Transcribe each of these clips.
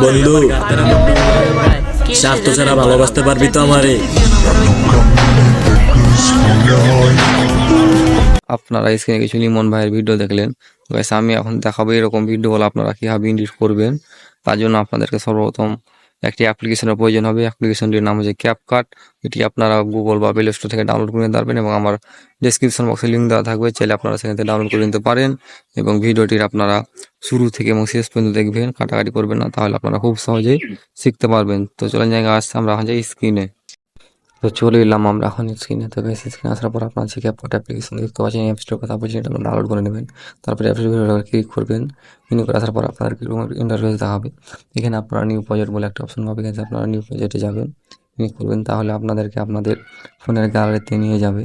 বন্ধু, স্বার্থ ছাড়া ভালোবাসতে পারবি তো আমারে? আপনারা স্ক্রিনে কিছু লিমন ভাইয়ের ভিডিও দেখলেন। গাইস আমি এখন দেখাবো এরকম ভিডিওগুলো আপনারা কীভাবে এডিট করবেন। তার জন্য আপনাদেরকে সর্বপ্রথম একটি অ্যাপ্লিকেশনের প্রয়োজন হবে। অ্যাপ্লিকেশনটির নাম হচ্ছে ক্যাপকাট। এটি আপনারা গুগল বা প্লে স্টোর থেকে ডাউনলোড করে নিতে পারবেন এবং আমার ডেসক্রিপশন বক্সে লিঙ্ক দেওয়া থাকবে, চাইলে আপনারা সেখান থেকে ডাউনলোড করে নিতে পারেন। এবং ভিডিওটির আপনারা শুরু থেকে এবং শেষ পর্যন্ত দেখবেন, কাটাকাটি করবেন না, তাহলে আপনারা খুব সহজেই শিখতে পারবেন। তো চলেন জায়গা আসছে আমরা এখন যাই স্ক্রিনে। তো চলে এলাম আমরা এখন স্ক্রিনে। তো গাইস স্ক্রিনে আসার পর আপনার যে ক্যাপকাট অ্যাপ্লিকেশন দেখতে পাচ্ছেন, অ্যাপ স্টোর কথা বলছি, এটা ডাউনলোড করে নেবেন। তারপরে অ্যাপ স্টোর ক্লিক করবেন। ক্লিক করে আসার পর আপনার কীরকম ইন্টারফেস দেখাবে। এখানে আপনারা নিউ প্রজেক্ট বলে একটা অপশন পাবে, এখানে আপনারা নিউ প্রজেক্টে যাবেন, ক্লিক করবেন। তাহলে আপনাদেরকে আপনাদের ফোনের গ্যালারিতে নিয়ে যাবে।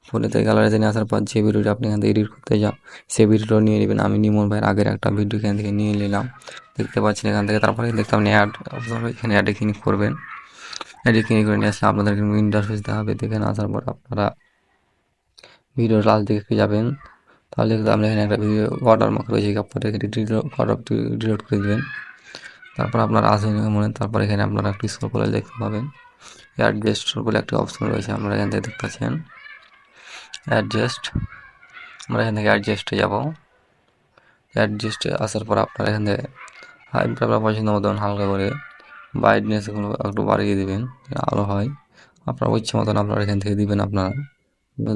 ফোনেতে গ্যালারিতে নিয়ে আসার পর যে ভিডিওটি আপনি এখান থেকে এডিট করতে যান, সেই ভিডিওটা নিয়ে নেবেন। আমি নিমন ভাইয়ের আগের একটা ভিডিও এখান থেকে নিয়ে নিলাম, দেখতে পাচ্ছেন এখান থেকে। তারপরে দেখতে আপনি অ্যাড অপশন, এখানে অ্যাডে ক্লিক করবেন। এটি ক্লিক করে নিয়ে আসলে আপনাদের ইন্টারফেস দেখাবে। দেখে আসার পর আপনারা ভিডিওর লাস্ট দিকে যাবেন, তাহলে আপনি এখানে একটা ভিডিও ওয়াটারমার্ক রয়েছে, কাপড়ে ডিলিট করে দেবেন। তারপর আপনার আসবেন মনে, তারপর এখানে আপনারা একটু স্ক্রল করে দেখতে পাবেন অ্যাডজাস্ট বলে একটি অপশন রয়েছে, আপনারা এখান থেকে দেখতে পাচ্ছেন অ্যাডজাস্ট। আমরা এখান থেকে অ্যাডজাস্টে যাব। অ্যাডজাস্টে আসার পর আপনারা এখান থেকে আপনার পছন্দ মতন হালকা করে ব্রাইটনেসগুলো একটু বাড়িয়ে দেবেন, আলো হয়। আপনার ইচ্ছে মতন আপনারা এখান থেকে দিবেন। আপনারা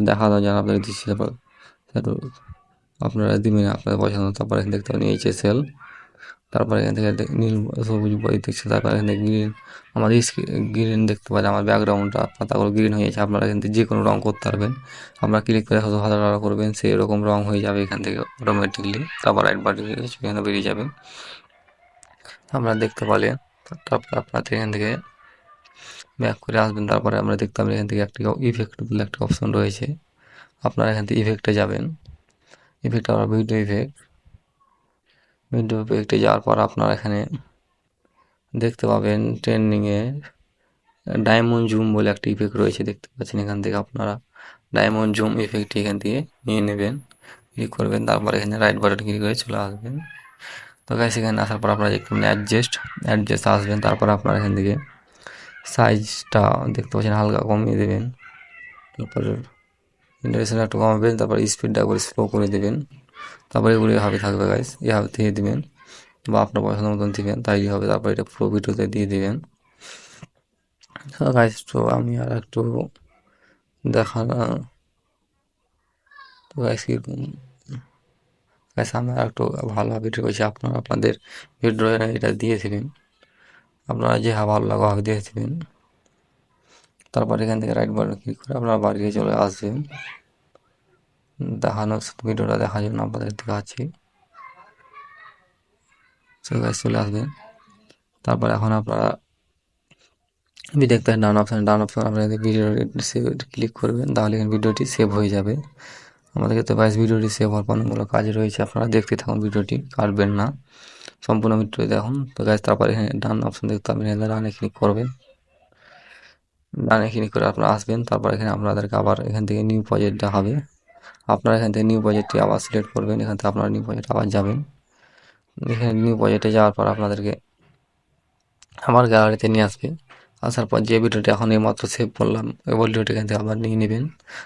দেখা যায় যারা আপনাদের দিচ্ছে, আপনারা দিবেন আপনাদের পছন্দ। তারপর এখানে দেখতে পাবেন HSL। তারপরে এখান থেকে নীল সবুজ বই দেখছে। তারপর এখান থেকে গ্রিন, আমাদের গ্রিন দেখতে পাচ্ছেন, আমার ব্যাকগ্রাউন্ডটা পাতাগুলো গ্রিন হয়ে যাচ্ছে। আপনারা এখান থেকে যে কোনো রঙ করতে পারবেন। আপনারা ক্লিক করে হয়তো ভালো করবেন, সেই রকম রঙ হয়ে যাবে এখান থেকে অটোমেটিকলি। তারপর রাইট বাটন এখানে বেরিয়ে যাবে, আপনারা দেখতে পারলেন। তারপর আপনাদের এখান থেকে ব্যাক করে আসবেন। তারপরে আমরা দেখতে পাবেন এখান থেকে একটি ইফেক্ট বলে একটা অপশন রয়েছে, আপনারা এখান থেকে ইফেক্টে যাবেন। ইফেক্ট আবার ভিডিও ইফেক্টে যাওয়ার পর আপনারা এখানে দেখতে পাবেন ট্রেন্ডিংয়ে ডায়মন্ড জুম বলে একটা ইফেক্ট রয়েছে, দেখতে পাচ্ছেন। এখান থেকে আপনারা ডায়মন্ড জুম ইফেক্টটি এখান থেকে নিয়ে নেবেন, ক্লিক করবেন। তারপর এখানে রাইট বাটন ক্লিক করে চলে আসবেন। তো গাইস এখানে আসার পর আপনারা দেখতে পাবেন অ্যাডজাস্ট আসবেন। তারপর আপনারা এখান থেকে সাইজটা দেখতে পাচ্ছেন হালকা কমিয়ে দেবেন। তারপরে ইন্টারেশন একটু কমাবেন, তারপর স্পিডটা একবার স্লো করে দেবেন। তারপরে এগুলো এভাবে থাকবে গাইস, এভাবে দিয়ে দিবেন বা আপনার পছন্দ মতন দিবেন, তাই হবে। তারপর এটা পুরো ভিডিওতে দিয়ে দিবেন। গাইস তো আমি আর একটু দেখালাম। তো গাইস কীরকম গাইস আমি আর একটু ভালো ভিডিও করেছি, আপনারা আপনাদের ভিডিও এটা দিয়ে দেবেন, আপনারা যে ভালো লাগা হবে দিয়ে দেবেন। তারপর এখান থেকে রাইট বাটন ক্লিক করে আপনারা বাড়িতে চলে আসবেন। দেখানো ভিডিওটা দেখার জন্য আপনাদের দেখাচ্ছি। গাইস চলে আসবেন। তারপর এখন আপনারা দেখতে পারেন ডাউন অপশন আপনারা ভিডিও ক্লিক করবেন, তাহলে এখানে ভিডিওটি সেভ হয়ে যাবে। আমাদের তো গাইস ভিডিওটি সেভ হওয়ার অনেকগুলো কাজ রয়েছে, আপনারা দেখতে থাকুন, ভিডিওটি কাটবেন না, সম্পূর্ণ ভিডিওটি দেখুন। তো গাইস তারপর এখানে ডান অপশন দেখতে পাবেন, এখানে ডানে ক্লিক করবেন। ডানে ক্লিক করে আপনারা আসবেন। তারপর এখানে আপনাদেরকে আবার এখান থেকে নিউ প্রজেক্ট দেখাবে, আপনারা এখান থেকে নিউ প্রজেক্টটি আবার সিলেক্ট করবেন। এখান থেকে আপনারা নিউ প্রজেক্ট আবার যাবেন। এখানে নিউ প্রজেক্টে যাওয়ার পর আপনাদেরকে আমার গ্যালারিতে নিয়ে আসবে। আসার পর যে ভিডিওটি এখন এইমাত্র সেভ করলাম, ওই ভিডিওটি এখান থেকে আবার নিয়ে নেবেন।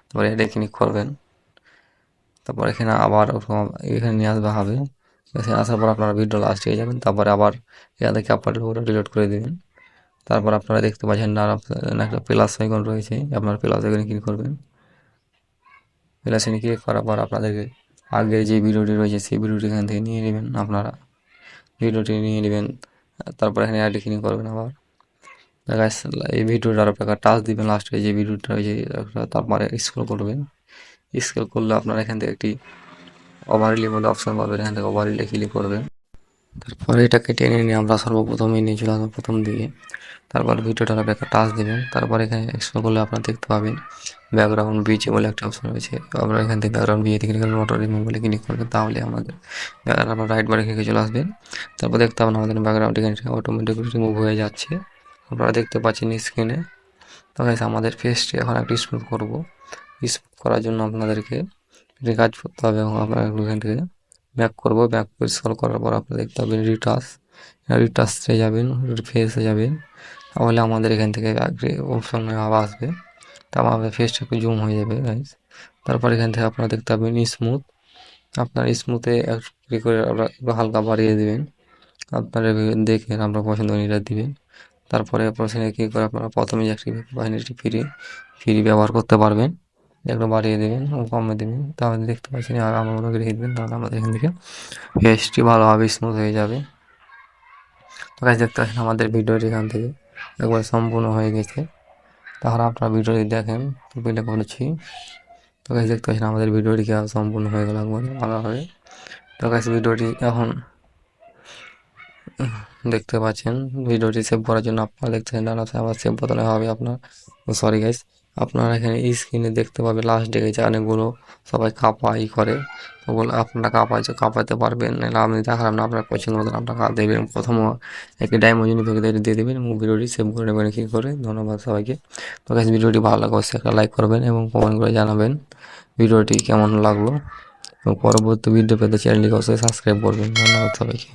তারপরে এটা ক্লিক করবেন। তারপর এখানে আবার এখানে নিয়ে আসবে হবে। এখানে আসার পর আপনারা ভিডিও লাস্ট হয়ে যাবেন। তারপরে আবার এখান থেকে আপনাদের পুরো ডিলিট করে দেবেন। তারপর আপনারা দেখতে পাচ্ছেন একটা প্লাস আইকন রয়েছে, আপনারা প্লাস আইকনে ক্লিক করবেন। প্লাস আইকনে ক্লিক করার পর আপনাদেরকে আগের যে ভিডিওটি রয়েছে সেই ভিডিওটি এখান থেকে নিয়ে নেবেন, আপনারা ভিডিওটি নিয়ে নেবেন। তারপর এখানে অ্যাড ক্লিক করবেন আবার। গাইস এই ভিডিওটার আপনারা টাচ দিবেন, লাস্টে যে ভিডিওটা রয়েছে তারপরে স্ক্রল করবেন। স্ক্রল করলে আপনারা এখান থেকে একটি ওভারলি বলে অপশন পাবেন, এখান থেকে ওভারলি ক্লিক করবেন। তারপরে এটাকে টেনে নিয়ে আমরা সর্বপ্রথমে নিয়ে চলে আসবো প্রথম দিকে। তারপর ভিডিওটার আপনাকে টাচ দেবেন। তারপর এখানে স্ক্রল করলে আপনারা দেখতে পাবেন ব্যাকগ্রাউন্ড বিজে বলে একটা অপশন রয়েছে, আপনারা এখান থেকে ব্যাকগ্রাউন্ড বিয়ে থেকে মোটর রিমুভ বলে ক্লিক করবেন, তাহলে আমাদের আপনার রাইট বারে ক্লিকে চলে আসবেন। তারপর দেখতে পাবেন আমাদের ব্যাকগ্রাউন্ড এখানে অটোমেটিক রিমুভ হয়ে যাচ্ছে, আপনারা দেখতে পাচ্ছেন স্ক্রিনে। তো গাইস আমাদের ফেসটি এখন একটু স্মুথ করবো। স্মুথ করার জন্য আপনাদেরকে কাজ করতে হবে এবং আপনারা এখান থেকে ব্যাক করবো। ব্যাক করে স্ক্রল করার পর আপনারা দেখতে পাবেন রিটাচ, রিটাচে যাবেন, ফেসে যাবেন, তাহলে আমাদের এখান থেকে অপশন আবার আসবে। তারপর আমাদের ফেসটা একটু জুম হয়ে যাবে গাইস। তারপর এখান থেকে আপনারা দেখতে পাবেন স্মুথ। আপনার স্মুথে ক্লিক করে আপনারা একটু হালকা বাড়িয়ে দেবেন। আপনারা দেখে আপনার পছন্দ অনুযায়ী দিবেন। তারপরে প্রশ্নে কী করে আপনারা প্রথমে যে একটি বাহিনীটি ফ্রি ব্যবহার করতে পারবেন। একটু বাড়িয়ে দেবেন ও কমে দেবেন, তাহলে দেখতে পাচ্ছেন। আর আমার মতো রেখে দেবেন, তাহলে আমাদের এখান থেকে ফেসটি ভালোভাবে স্মুথ হয়ে যাবে। তো গাইস দেখতে পাচ্ছেন আমাদের ভিডিওটি এখান থেকে একবার সম্পূর্ণ হয়ে গেছে। তাহলে আপনারা ভিডিওটি দেখেন, প্লে করেছি। তো গাইস দেখতে পাচ্ছেন আমাদের ভিডিওটি সম্পূর্ণ হয়ে গেল একবারে ভালোভাবে। তো গাইস ভিডিওটি এখন দেখতে পাচ্ছেন। ভিডিওটি সেভ করার জন্য আপনারা দেখতেছেন ডান পাশে আবার সেভ বোতামে হবে আপনার। সরি গাইস, আপনারা এখানে স্ক্রিনে দেখতে পাবেন লাস্ট দিকে অনেকগুলো সবাই কাপাই করে, ওগুলো আপনারা কাপাতে পারবেন, নাহলে আপনি দেখালাম না আপনার পছন্দ মতন আপনারা দেবেন। প্রথম একটি ডায়মন্ড ইউনিফিক দিয়ে দেবেন এবং ভিডিওটি সেভ করে নেবেন কী করে। ধন্যবাদ সবাইকে। তো গাইস ভিডিওটি ভালো লাগলে অবশ্যই একটা লাইক করবেন এবং কমেন্ট করে জানাবেন ভিডিওটি কেমন লাগলো, এবং পরবর্তী ভিডিও পেতে চ্যানেলটিকে অবশ্যই সাবস্ক্রাইব করবেন। ধন্যবাদ সবাইকে।